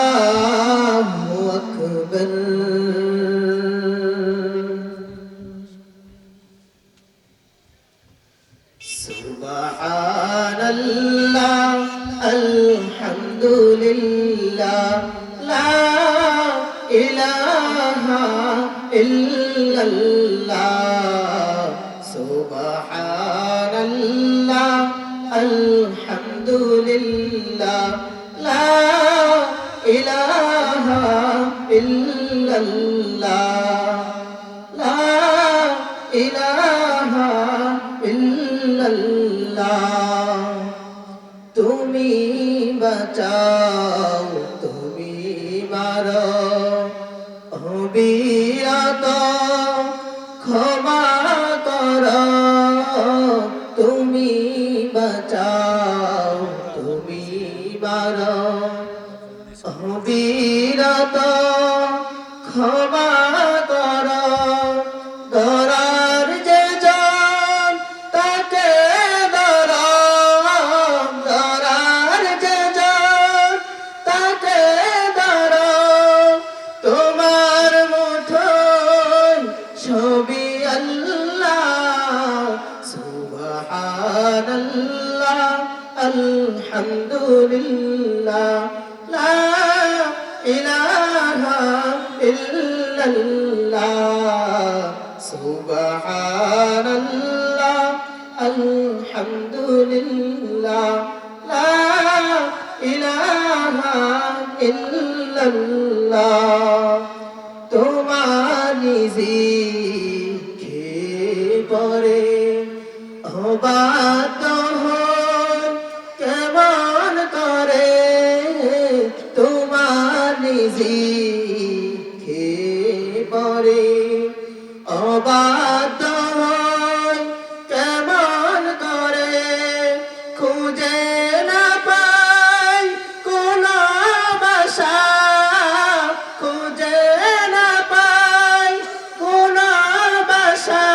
আল্লাহু আকবার সুবহানাল্লাহ আলহামদুলিল্লাহ লা ইলাহা ইল্লাল্লাহ সুবহানাল্লাহ আলহামদুলিল্লাহ লা ইলাহা ইল্লাল্লাহ লা ইলাহা ইল্লাল্লাহ তুমি বাঁচাও তুমি মারো অবিরত ক্ষমা করো তুমি বাঁচাও তুমি মারো অবিরত ক্ষমা করো ধরার যে জন তাকে ধরো ধরার যে জন তাকে ধরো তোমার মুঠোয় ছবি আল্লাহ সুবহানাল্লাহ আলহামদুলিল্লাহ লা ইলাহা ইল্লাল্লাহ সুবহানাল্লাহ আলহামদুলিল্লাহ লা ইলাহা ইল্লাল্লাহ তোমার নিজিকে পরে অবাত হন কেমন করে তোমার নিজিকে পরে অবাত হন কেমন করে খুঁজে না পাই কোন বাসা খুঁজে না পাই কোন বাসা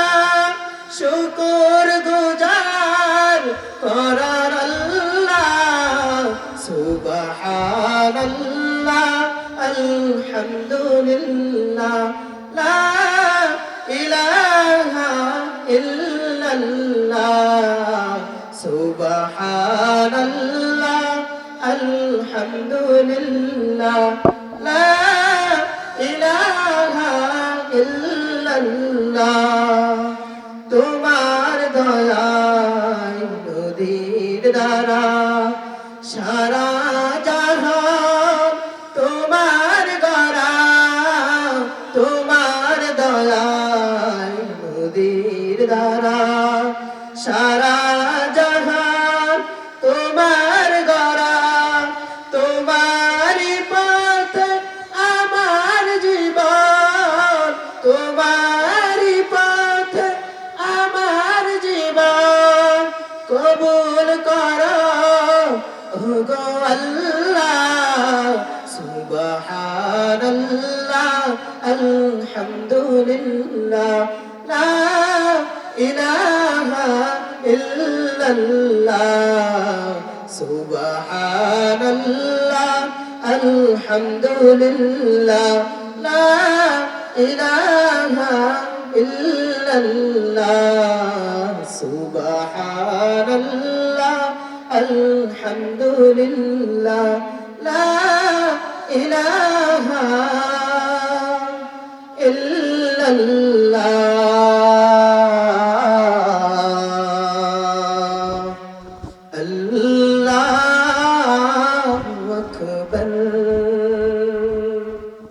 শুকর গুজার করার আল্লাহ সুবহানাল্লাহ আলহামদুলিল্লাহ লা ইলাহা ইল্লাল্লাহ সুবহানাল্লাহ আলহামদুলিল্লাহ লা ইলাহা ইল্লাল্লাহ তোমার দয়ায় নদীর দ্বারা সারা জাহান তোমার গড়া তোমার দয়ায় নদীর দ্বারা সারা জাহান তোমার গড়া তোমারই পথে আমার জীবন তোমারই পথে আমার জীবন কবুল করো ওগো আল্লাহ সুবহানাল্লাহ আলহামদুলিল্লাহ লা ইলাহা ইল্লাল্লাহ সুবহানাল্লাহ আলহামদুলিল্লাহ লা ইলাহা ইল্লাল্লাহ সুবহানাল্লাহ আলহামদুলিল্লাহ লা ইলাহা ইল্লাল্লাহ